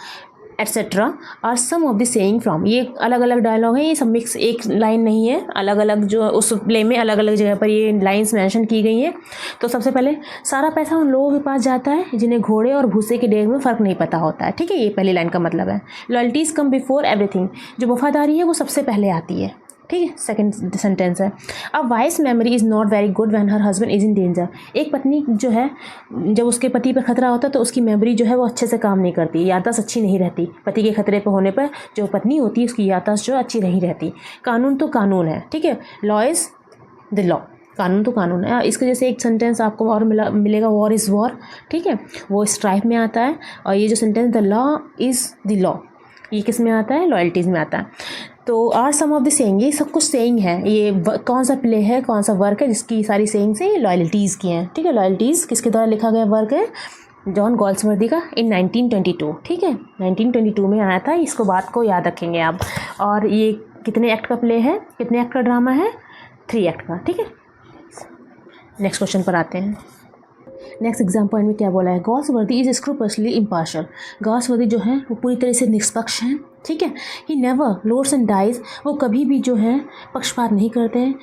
etc. are some of the saying from. ये अलग अलग dialogue है, ये सब mix, एक line नहीं है, अलग अलग जो उस प्ले में अलग अलग जगह पर ये लाइंस मेंशन की गई हैं। तो सबसे पहले, सारा पैसा उन लोगों के पास जाता है जिन्हें घोड़े और भूसे के डेग में फ़र्क नहीं पता होता है, ठीक है। ये पहली लाइन का मतलब है। लॉयल्टीज़ कम बिफोर एवरीथिंग, जो वफादारी है वो सबसे पहले आती है, ठीक है। सेकंड सेंटेंस है, a wife memory is not very good when her husband is in danger. एक पत्नी जो है, जब उसके पति पर खतरा होता है तो उसकी मेमोरी जो है वो अच्छे से काम नहीं करती, याददाश्त अच्छी नहीं रहती। पति के खतरे पर होने पर जो पत्नी होती है उसकी याददाश्त जो अच्छी नहीं रहती। कानून तो कानून है, ठीक है। लॉ इज़ द लॉ, कानून तो कानून है। इसके जैसे एक सेंटेंस आपको और मिलेगा, वॉर इज़ वॉर, ठीक है, वो स्ट्राइक में आता है। और ये जो sentence the law is the law, ये किस में आता है? लॉयल्टीज़ में आता है। तो are some of the saying, ये सब कुछ सेइंग है। ये कौन सा प्ले है, कौन सा वर्क है जिसकी सारी सेइंग से लॉयल्टीज़ की हैं, ठीक है। लॉयल्टीज़ किसके द्वारा लिखा गया वर्क है? जॉन गॉल्सवर्दी का, इन 1922, ठीक है, 1922 में आया था। इसको बात को याद रखेंगे आप। और ये कितने एक्ट का प्ले है, कितने एक्ट का ड्रामा है? 3 एक्ट का, ठीक है। नेक्स्ट क्वेश्चन पर आते हैं। नेक्स्ट एग्जाम पॉइंट में क्या बोला है? Galsworthy is scrupulously impartial. Galsworthy जो है वो पूरी तरह से निष्पक्ष हैं, ठीक है। He never loads and dies, वो कभी भी जो है पक्षपात नहीं करते हैं,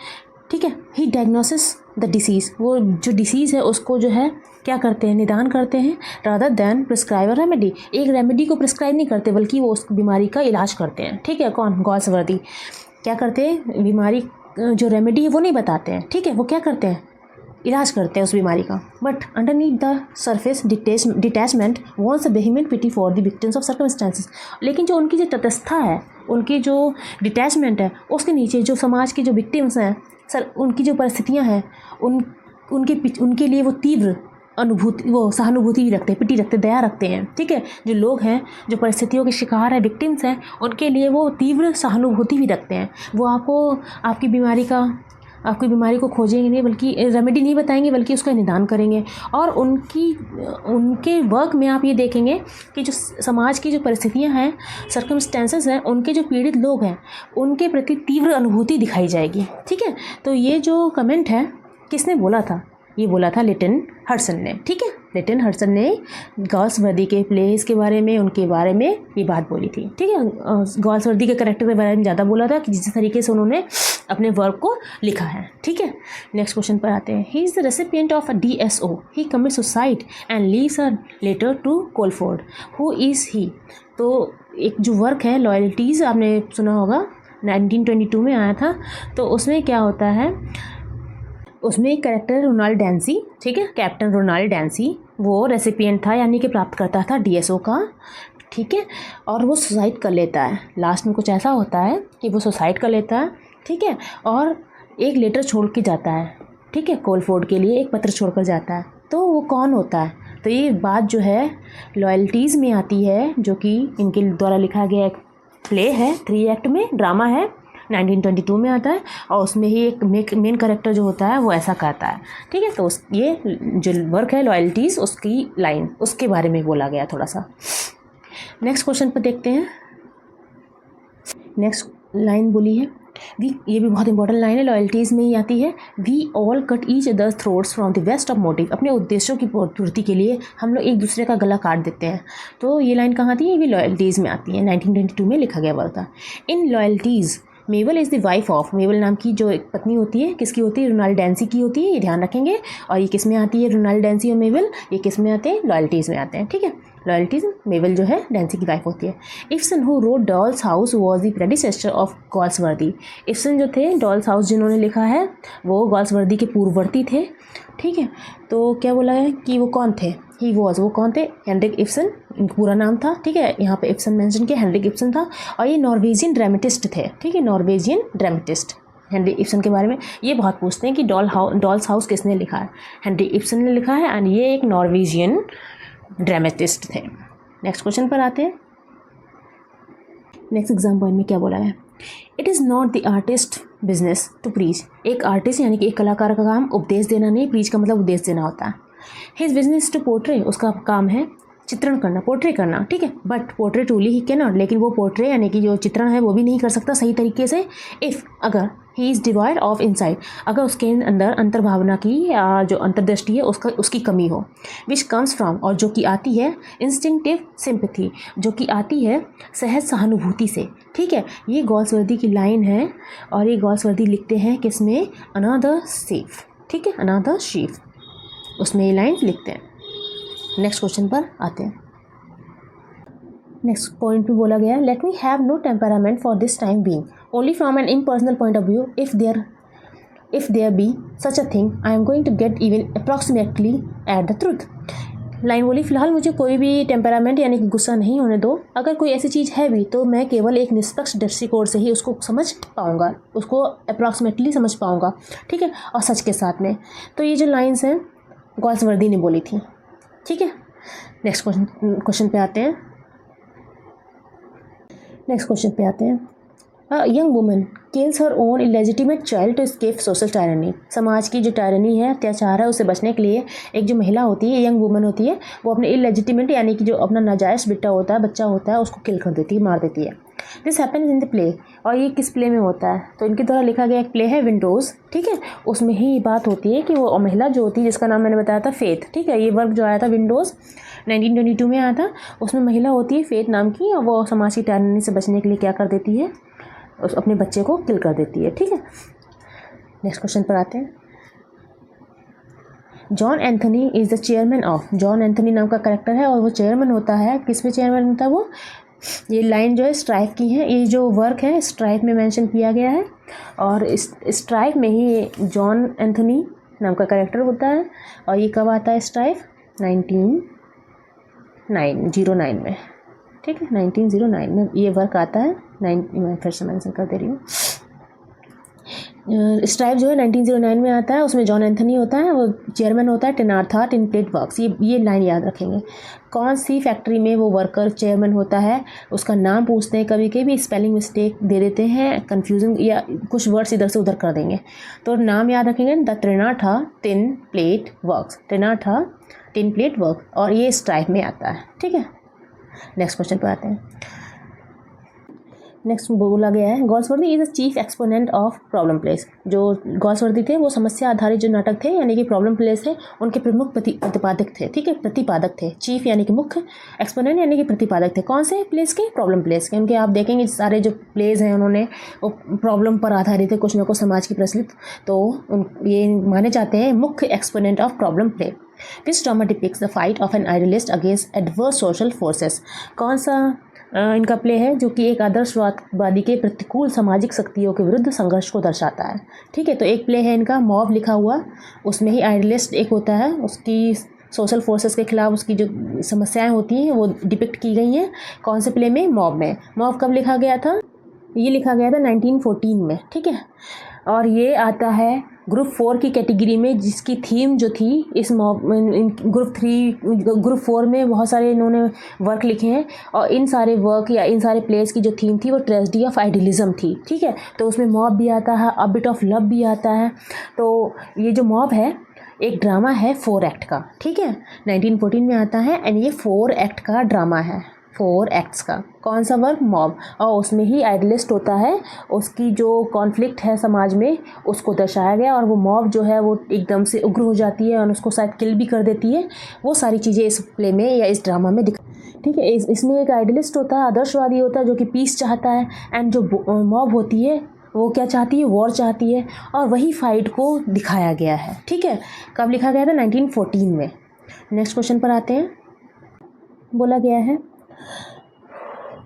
ठीक है। ही डायग्नोसिस द डिसीज़, वो जो डिसीज़ है उसको जो है क्या करते हैं? निदान करते हैं। Rather than prescribe a remedy, एक रेमेडी को प्रिस्क्राइब नहीं करते बल्कि वो उस बीमारी का इलाज करते हैं, ठीक है। कौन? गॉल्सवर्दी क्या करते हैं? बीमारी जो रेमेडी है वो नहीं बताते हैं, ठीक है, वो क्या करते हैं? इलाज करते हैं उस बीमारी का। But underneath the surface detachment wants a vehement pity for the victims of circumstances. लेकिन जो उनकी जो तटस्थता है, उनकी जो डिटैचमेंट है, उसके नीचे जो समाज के जो विक्टिम्स हैं, उनकी जो परिस्थितियां हैं, उनके लिए वो तीव्र अनुभूति, वो सहानुभूति भी रखते हैं, पिटी रखते हैं, दया रखते हैं। ठीक है, जो लोग हैं, जो परिस्थितियों के शिकार है, विक्टिम्स हैं, उनके लिए वो तीव्र सहानुभूति भी रखते हैं। वो आपकी बीमारी को खोजेंगे नहीं, बल्कि रेमेडी नहीं बताएंगे, बल्कि उसका निदान करेंगे। और उनके वर्क में आप ये देखेंगे कि जो समाज की जो परिस्थितियां हैं, सर्कमस्टेंसेस हैं, उनके जो पीड़ित लोग हैं, उनके प्रति तीव्र अनुभूति दिखाई जाएगी। ठीक है, तो ये जो कमेंट है किसने बोला था? ये बोला था लिटन हडसन ने। ठीक है, लिटन हडसन ने गॉल्सवर्दी के प्लेस के बारे में, उनके बारे में ये बात बोली थी। ठीक है, गॉल्सवर्दी के कैरेक्टर के बारे में ज़्यादा बोला था कि जिस तरीके से उन्होंने अपने वर्क को लिखा है। ठीक है, नेक्स्ट क्वेश्चन पर आते हैं। He is the recipient of a DSO। He commit suicide and leaves a letter to Colford. Who is he? तो एक जो वर्क है लॉयल्टीज़, आपने सुना होगा, 1922 में आया था। तो उसमें क्या होता है, उसमें एक कैरेक्टर रोनाल्ड डैंसी, ठीक है, कैप्टन रोनाल्ड डैंसी, वो रेसिपिएंट था, यानी कि प्राप्त करता था DSO का। ठीक है, और वो सुसाइड कर लेता है। लास्ट में कुछ ऐसा होता है कि वो सुसाइड कर लेता है। ठीक है, और एक लेटर छोड़ के जाता है। ठीक है, कोलफोर्ड के लिए एक पत्र छोड़कर जाता है। तो वो कौन होता है? तो ये बात जो है लॉयल्टीज़ में आती है, जो कि इनके द्वारा लिखा गया एक प्ले है, 3 एक्ट में ड्रामा है, 1922 में आता है। और उसमें ही एक मेन कैरेक्टर जो होता है वो ऐसा कहता है। ठीक है, तो ये जो वर्क है लॉयल्टीज़, उसकी लाइन, उसके बारे में बोला गया थोड़ा सा। नेक्स्ट क्वेश्चन पर देखते हैं। नेक्स्ट लाइन बोली है, ये भी बहुत इंपॉर्टेंट लाइन है, लॉयल्टीज़ में ही आती है। We all cut each other's throats from the waste of motive. अपने उद्देश्यों की पूर्ति के लिए हम लोग एक दूसरे का गला काट देते हैं। तो ये लाइन कहाँ आती है? ये भी लॉयल्टीज़ में आती है, 1922 में लिखा गया वर्क था। In loyalties Mabel is the wife of. Mabel नाम की जो एक पत्नी होती है, किसकी होती है? रोनाल्ड डैंसी की होती है, ये ध्यान रखेंगे। और ये किस में आती है? रोनाल्ड डैंसी और मेबल, ये किस में आते हैं? लॉयल्टीज़ में आते हैं। ठीक है, लॉयल्टीज़, मेबल जो है डैंसी की वाइफ होती है। Ibsen who wrote doll's house was the predecessor of Galsworthy. Ibsen जो थे, डॉल्स हाउस जिन्होंने लिखा है, वो गॉल्सवर्दी के पूर्ववर्ती थे। ठीक है, तो क्या बोला है कि वो कौन थे? ही वॉज, वो कौन थे? हेनरिक इब्सन, इनका पूरा नाम था। ठीक है, यहाँ पे इब्सन मेंशन किया, हेनरिक इब्सन था। और ये नॉर्वेजियन ड्रामेटिस्ट थे। ठीक है, नॉर्वेजियन ड्रामेटिस्ट। हेनरी इब्सन के बारे में ये बहुत पूछते हैं कि डॉल्स हाउस किसने लिखा है? हेनरी इब्सन ने लिखा है, एंड ये एक नॉर्वेजियन ड्रामेटिस्ट थे। नेक्स्ट क्वेश्चन पर आते हैं। नेक्स्ट एग्जाम पॉइंट में क्या बोला है? It is not the artist business to preach. एक आर्टिस्ट यानी कि एक कलाकार का काम उपदेश देना नहीं, प्रीच का मतलब उपदेश देना होता है। हिज बिजनेस टू पोर्ट्रे, उसका काम है चित्रण करना, पोर्ट्रे करना। ठीक है, but portray truly he can not, लेकिन वो पोर्ट्रे यानी कि जो चित्रण है वो भी नहीं कर सकता सही तरीके से। इफ़, अगर he is divide of insight, अगर उसके अंदर अंतर्भावना की जो अंतर्दृष्टि है उसकी कमी हो। विच कम्स फ्रॉम, और जो कि आती है इंस्टिंक्टिव सिंपैथी, जो कि आती है सहज सहानुभूति से। ठीक है, ये गॉल्सवर्दी की लाइन है, और ये गॉल्सवर्दी लिखते हैं किसमें? Another safe. ठीक है, अनदर शीफ, उसमें ये लाइन लिखते हैं। नेक्स्ट क्वेश्चन पर आते हैं। नेक्स्ट पॉइंट में बोला गया, let me have no temperament for this time being, only from an impersonal point of view, if there be such a thing I am going to get even approximately at the truth. Line बोली, फिलहाल मुझे कोई भी temperament यानी कि गुस्सा नहीं होने दो। अगर कोई ऐसी चीज़ है भी तो मैं केवल एक निष्पक्ष दृष्टिकोण से ही उसको समझ पाऊँगा, उसको अप्रॉक्सीमेटली समझ पाऊँगा। ठीक है, और सच के साथ में। तो ये जो लाइन्स हैं गॉल्सवर्दी ने बोली थी। ठीक है, नेक्स्ट क्वेश्चन पे आते हैं। नेक्स्ट क्वेश्चन पे आते हैं। A young woman kills her own illegitimate child to escape social tyranny. समाज की जो टायरनी है, अत्याचार है, उससे बचने के लिए एक जो महिला होती है, यंग वुमन होती है, वो अपने इलेजिटिमेट यानी कि जो अपना नाजायज़ बेटा होता है, बच्चा होता है, उसको किल कर देती है, मार देती है। This happens in the play, और ये किस प्ले में होता है? तो इनके द्वारा लिखा गया एक प्ले है विंडोज़। ठीक है, उसमें ही ये बात होती है कि वो महिला जो होती है, जिसका नाम मैंने बताया था फेथ। ठीक है, ये वर्क जो आया था विंडोज़ 1922 में आया था। उसमें महिला होती है फेथ नाम की, और वो समाज की टायरनी से बचने के लिए क्या कर देती है? अपने बच्चे को किल कर देती है। ठीक है, नेक्स्ट क्वेश्चन पर आते हैं। John Anthony is the chairman of. John Anthony नाम का कैरेक्टर है, और वो चेयरमैन होता है। किस में चेयरमैन होता है वो? ये लाइन जो है स्ट्राइक की है, ये जो वर्क है स्ट्राइक में मेंशन किया गया है, और इस स्ट्राइक में ही जॉन एंथनी नाम का कैरेक्टर होता है। और ये कब आता है स्ट्राइक? 1909 में। ठीक है, 1909 में ये वर्क आता है। मैं फिर से मेंशन कर दे रही हूँ। स्ट्राइप जो है 1909 में आता है, उसमें जॉन एंथनी होता है, वो चेयरमैन होता है। टेनार था, टिन प्लेट वर्क्स, ये लाइन याद रखेंगे। कौन सी फैक्ट्री में वो वर्कर चेयरमैन होता है, उसका नाम पूछते हैं, कभी कभी स्पेलिंग मिस्टेक दे देते हैं, कन्फ्यूजन या कुछ वर्ड्स इधर से उधर कर देंगे, तो नाम याद रखेंगे, the Trenartha tin plate works, Trenartha tin plate work, और ये स्ट्राइप में आता है। ठीक है, नेक्स्ट क्वेश्चन पर आते हैं। नेक्स्ट बोला गया है, Galsworthy is the chief exponent of problem plays. जो गॉल्सवर्दी थे वो समस्या आधारित जो नाटक थे यानी कि प्रॉब्लम प्लेस है उनके प्रमुख प्रतिपादक थे। ठीक है, प्रतिपादक थे। चीफ यानी कि मुख्य, एक्सपोनेंट यानी कि प्रतिपादक थे। कौन से प्लेस के? प्रॉब्लम प्लेस के। उनके आप देखेंगे सारे जो प्लेस हैं उन्होंने वो प्रॉब्लम पर आधारित है, कुछ न कुछ समाज की प्रचलित, तो ये माने जाते हैं मुख्य exponent of problem play. Which drama depicts the fight of an idealist against adverse social forces. कौन सा इनका प्ले है जो कि एक आदर्शवादी के प्रतिकूल सामाजिक शक्तियों के विरुद्ध संघर्ष को दर्शाता है। ठीक है, तो एक प्ले है इनका मॉब लिखा हुआ, उसमें ही आइडियलिस्ट एक होता है, उसकी सोशल फोर्सेस के खिलाफ उसकी जो समस्याएं होती हैं वो डिपिक्ट की गई हैं। कौन से प्ले में? मॉब में। मॉब कब लिखा गया था? ये लिखा गया था 1914 में। ठीक है, और ये आता है ग्रुप 4 की कैटेगरी में, जिसकी थीम जो थी इस ग्रुप 4 में बहुत सारे इन्होंने वर्क लिखे हैं, और इन सारे वर्क या इन सारे प्लेस की जो थीम थी वो ट्रेजेडी ऑफ आइडियलिज्म थी। ठीक है, तो उसमें मॉब भी आता है, अ बिट ऑफ लव भी आता है। तो ये जो मॉब है एक ड्रामा है 4 एक्ट का। ठीक है, 1914 में आता है एंड ये 4 एक्ट का ड्रामा है, 4 एक्ट्स का। कौन सा वर्क? मॉब, और उसमें ही आइडियलिस्ट होता है, उसकी जो कॉन्फ्लिक्ट है समाज में उसको दर्शाया गया, और वो मॉब जो है वो एकदम से उग्र हो जाती है और उसको शायद किल भी कर देती है। वो सारी चीज़ें इस प्ले में या इस ड्रामा में दिख। ठीक है, इसमें एक आइडियलिस्ट होता है, आदर्शवादी होता है जो कि पीस चाहता है, एंड जो मॉब होती है वो क्या चाहती है? वॉर चाहती है, और वही फाइट को दिखाया गया है। ठीक है, कब लिखा गया था? 1914 में। नेक्स्ट क्वेश्चन पर आते हैं। बोला गया है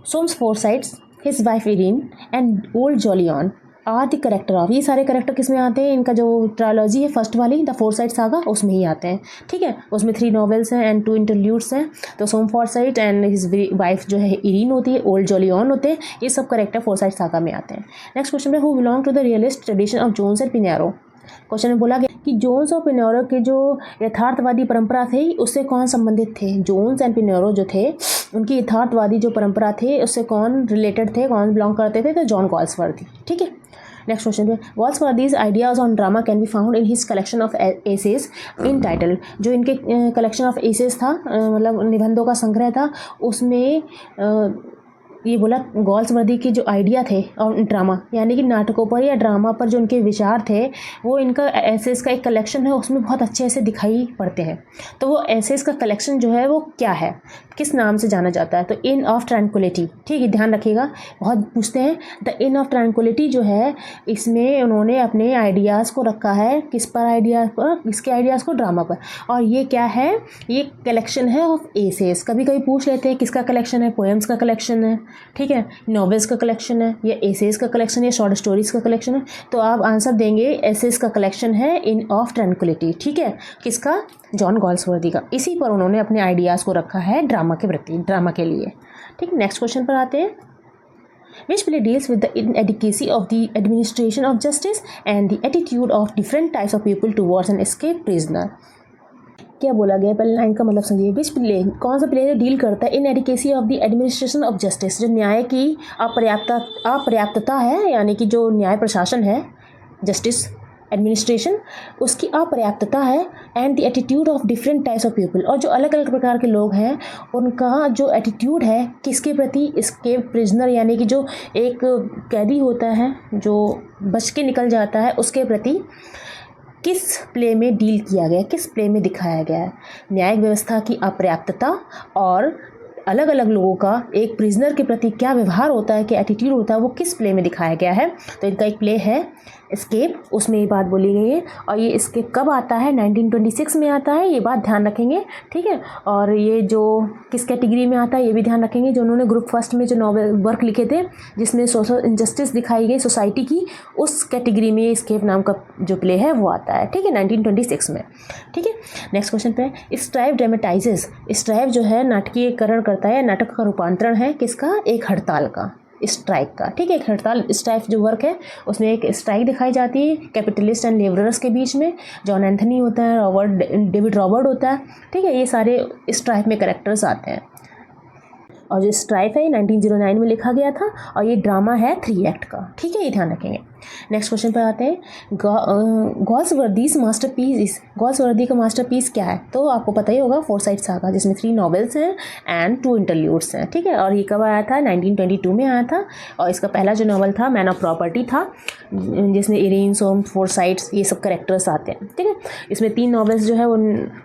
Soames Forsyth, his wife Irene and old Jolyon are the character of। ये सारे करेक्टर किस में आते हैं? इनका जो ट्रायोलॉजी है फर्स्ट वाली द फोरसाइट सागा उसमें ही आते हैं। ठीक है, उसमें 3 नॉवेल्स हैं एंड 2 इंटरल्यूड्स हैं। तो सोम फॉरसाइट एंड हिज वाइफ जो है इरीन होती है, ओल्ड जॉलियन होते हैं, ये सब करेक्टर फोरसाइट सागा में आते हैं। नेक्स्ट क्वेश्चन है, who belong to the realist tradition of Jones and Pinero. Question में बोला गया कि जोन्स और पिनेरो के जो यथार्थवादी परंपरा थी उससे कौन संबंधित थे? जोन्स एंड पिनेरो जो थे उनकी यथार्थवादी जो परंपरा थी उससे कौन रिलेटेड थे, कौन बिलोंग करते थे? तो जॉन गॉल्सवर्दी। ठीक है, नेक्स्ट क्वेश्चन है, Galsworthy's ideas on drama can be found in his collection of essays in title. जो इनके कलेक्शन ऑफ एसेस था, मतलब निबंधों का संग्रह था, उसमें ये बोला गॉल्सवर्दी के जो आइडिया थे और ड्रामा यानी कि नाटकों पर या ड्रामा पर जो उनके विचार थे वो इनका एसेस का एक कलेक्शन है, उसमें बहुत अच्छे से दिखाई पड़ते हैं। तो वो एसेस का कलेक्शन जो है वो क्या है, किस नाम से जाना जाता है? तो इन ऑफ ट्रैंक्विलिटी। ठीक है, ध्यान रखिएगा, बहुत पूछते हैं। द इन ऑफ ट्रैंक्विलिटी जो है इसमें उन्होंने अपने आइडियाज़ को रखा है, किस पर? आइडियाज़ पर, इसके आइडियाज़ को ड्रामा पर। और ये क्या है? ये कलेक्शन है ऑफ एसेस। कभी कभी पूछ लेते हैं किसका कलेक्शन है, पोएम्स का कलेक्शन है, ठीक है, नॉवेल्स का कलेक्शन है, या एसेस का कलेक्शन है, शॉर्ट स्टोरीज का कलेक्शन है। तो आप आंसर देंगे एसेस का कलेक्शन है इन ऑफ ट्रैंक्विलिटी। ठीक है, किसका? जॉन गॉल्सवर्दी का। इसी पर उन्होंने अपने आइडियाज़ को रखा है ड्रामा के प्रति, ड्रामा के लिए। ठीक, नेक्स्ट क्वेश्चन पर आते हैं। Which play deals with the inadequacy of the administration of justice and the attitude of different types of people towards an escaped prisoner। क्या बोला गया? पहले लाइन का मतलब समझिए। विच प्ले, कौन सा प्ले डील करता है inadequacy of the administration of justice, जो न्याय की अपर्याप्तता है, यानी कि जो न्याय प्रशासन है, जस्टिस एडमिनिस्ट्रेशन, उसकी अपर्याप्तता है, and the attitude of different types of people, और जो अलग अलग प्रकार के लोग हैं उनका जो एटीट्यूड है किसके प्रति? एस्केप प्रिजनर यानी कि जो एक कैदी होता है जो बच के निकल जाता है उसके प्रति किस प्ले में डील किया गया, किस प्ले में दिखाया गया है? न्यायिक व्यवस्था की अपर्याप्तता और अलग अलग लोगों का एक प्रिजनर के प्रति क्या व्यवहार होता है, क्या एटीट्यूड होता है, वो किस प्ले में दिखाया गया है? तो इनका एक प्ले है एस्केप, उसमें ये बात बोली गई है। और ये एस्केप कब आता है? 1926 में आता है, ये बात ध्यान रखेंगे। ठीक है, और ये जो किस कैटेगरी में आता है ये भी ध्यान रखेंगे। जो उन्होंने ग्रुप फर्स्ट में जो नॉवेल वर्क लिखे थे जिसमें सोशल इनजस्टिस दिखाई गई सोसाइटी की, उस कैटेगरी में एस्केप नाम का जो प्ले है वो आता है। ठीक है, 1926 में। ठीक है, नेक्स्ट क्वेश्चन पे, स्ट्राइप ड्रामेटाइजेस। स्ट्राइप जो है नाटकीयकरण करता है, नाटक का रूपांतरण है किसका? एक हड़ताल का। स्ट्राइक का, ठीक है। एक हड़ताल स्ट्राइक जो वर्क है उसमें एक स्ट्राइक दिखाई जाती है कैपिटलिस्ट एंड लेबरर्स के बीच में। जॉन एंथनी होता है, डेविड रॉबर्ट होता है, ठीक है। ये सारे स्ट्राइक में कैरेक्टर्स आते हैं। और जो स्ट्राइक है 1909 में लिखा गया था और ये ड्रामा है 3 एक्ट का, ठीक है, ये ध्यान रखेंगे। नेक्स्ट क्वेश्चन पर आते हैं। गॉल्सवर्दीज मास्टरपीस, गॉल्सवर्दी का मास्टरपीस क्या है? तो आपको पता ही होगा फोर्साइट सागा, जिसमें 3 नॉवेल्स हैं एंड 2 इंटरल्यूड्स हैं, ठीक है। और ये कब आया था? 1922 में आया था। और इसका पहला जो नॉवल था मैन ऑफ प्रॉपर्टी था, जिसमें इरेन सोम, फोर्साइट्स, ये सब करेक्टर्स आते हैं, ठीक है। इसमें 3 नॉवेल्स जो है वो,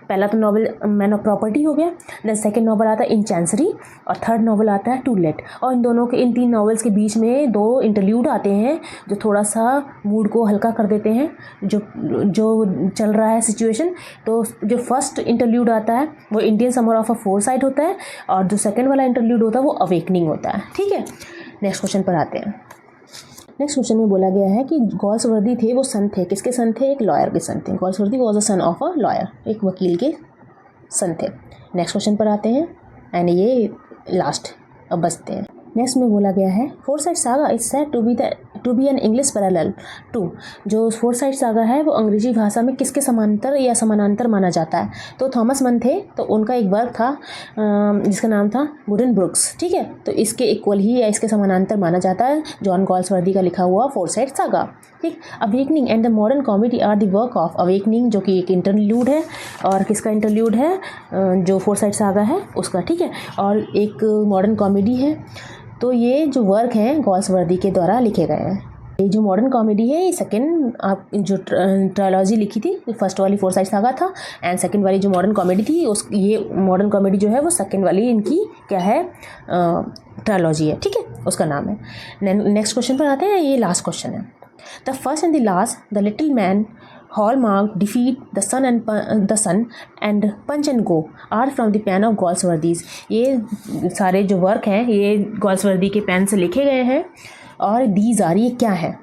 पहला तो नॉवल मैन ऑफ प्रॉपर्टी हो गया, देन सेकेंड नॉवल आता है इन चांसरी और थर्ड नॉवल आता है टू लेट। और इन दोनों के, इन 3 नॉवेल्स के बीच में 2 इंटरल्यूड आते हैं जो थोड़ा सा मूड को हल्का कर देते हैं, जो चल रहा है सिचुएशन। तो जो फर्स्ट इंटरल्यूड आता है वो Indian summer of a foresight होता है और जो सेकंड वाला इंटरल्यूड होता है वो अवेकनिंग होता है, ठीक है। नेक्स्ट क्वेश्चन पर आते हैं। नेक्स्ट क्वेश्चन में बोला गया है कि गॉल्सवर्दी थे वो सन थे, किसके सन थे? एक लॉयर के सन थे। Galsworthy was a son of a lawyer, एक वकील के सन थे। नेक्स्ट क्वेश्चन पर आते हैं एंड ये लास्ट अब बचते हैं। नेक्स्ट में बोला गया है Forsyte Saga is said to be an English parallel to. जो फोरसाइट सागा है वो अंग्रेजी भाषा में किसके समांतर या समानांतर माना जाता है? तो थॉमस मन थे, तो उनका एक वर्क था जिसका नाम था वुडन ब्रुक्स, ठीक है। तो इसके इक्वल ही या इसके समानांतर माना जाता है जॉन गॉल्सवर्दी का लिखा हुआ फोरसाइट सागा, ठीक। Awakening and the Modern Comedy are the work of Awakening, जो कि एक इंटरल्यूड है, और किसका इंटरल्यूड है? जो फोरसाइट सागा है उसका, ठीक है। और एक मॉडर्न कॉमेडी है। तो ये जो वर्क हैं गॉल्सवर्दी के द्वारा लिखे गए हैं। ये जो मॉडर्न कॉमेडी है ये सेकंड, आप जो ट्रायलॉजी लिखी थी, फर्स्ट वाली फोरसाइट सागा था एंड सेकंड वाली जो मॉडर्न कॉमेडी थी उस, ये मॉडर्न कॉमेडी जो है वो सेकंड वाली इनकी क्या है, ट्रायलॉजी है, ठीक है, उसका नाम है। नेक्स्ट क्वेश्चन पर आते हैं, ये लास्ट क्वेश्चन है। The first and the last, the little man, hallmark, defeat, the sun and punch and go are from the pen of Galsworthy's. ये सारे जो वर्क हैं ये गॉल्सवर्दी के पेन से लिखे गए हैं। और दीज आर, ये क्या है?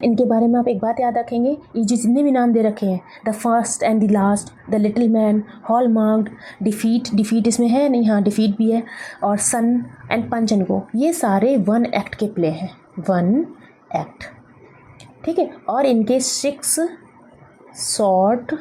इनके बारे में आप एक बात याद रखेंगे, ये जितने भी नाम दे रखे हैं, the first and the last, the little man, hallmark, defeat इसमें है नहीं, हाँ डिफीट भी है, और सन एंड पंच एंड गो, ये सारे 1 एक्ट के प्ले हैं, 1 एक्ट, ठीक है। और इनके 6 शॉर्ट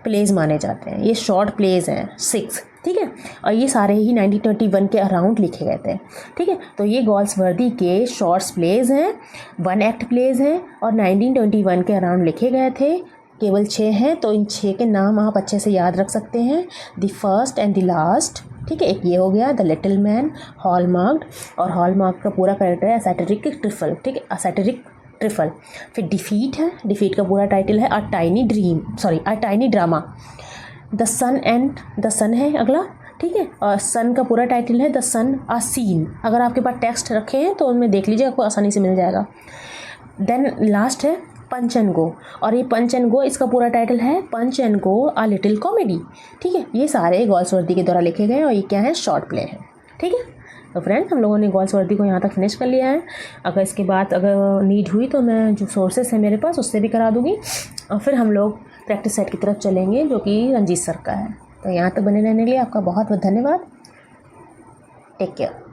प्लेज माने जाते हैं, ये शॉर्ट प्लेज हैं 6, ठीक है। और ये सारे ही 1921 के अराउंड लिखे गए थे, ठीक है। तो ये गॉल्सवर्दी के शॉर्ट्स प्लेज हैं, 1 एक्ट प्लेज हैं और 1921 के अराउंड लिखे गए थे। केवल 6 हैं, तो इन 6 के नाम आप अच्छे से याद रख सकते हैं। The first and the last, ठीक है, एक ये हो गया, द लिटिल मैन, हॉलमार्क, और हॉलमार्क का पूरा कैरेक्टर है सैटिरिक ट्रिफल, ठीक है, सैटिरिक ट्रिफल। फिर डिफीट है, डिफीट का पूरा टाइटल है अ टाइनी ड्रामा। द सन है अगला, ठीक है, और सन का पूरा टाइटल है द सन अ सीन। अगर आपके पास टेक्स्ट रखे हैं तो उनमें देख लीजिए, आपको आसानी से मिल जाएगा। देन लास्ट है पंच एंड गो, और ये पंच एंड गो इसका पूरा टाइटल है punch and go a little comedy, ठीक है। ये सारे गॉल्सवर्दी के द्वारा लिखे गए और ये क्या है, शॉर्ट प्ले है, ठीक है। तो फ्रेंड्स, हम लोगों ने गॉल्सवर्दी को यहाँ तक फिनिश कर लिया है। अगर इसके बाद अगर नीड हुई तो मैं जो सोर्सेस है मेरे पास उससे भी करा दूँगी, और फिर हम लोग प्रैक्टिस सेट की तरफ चलेंगे जो कि रंजीत सर का है। तो यहाँ तक बने रहने के लिए आपका बहुत बहुत धन्यवाद। Take care.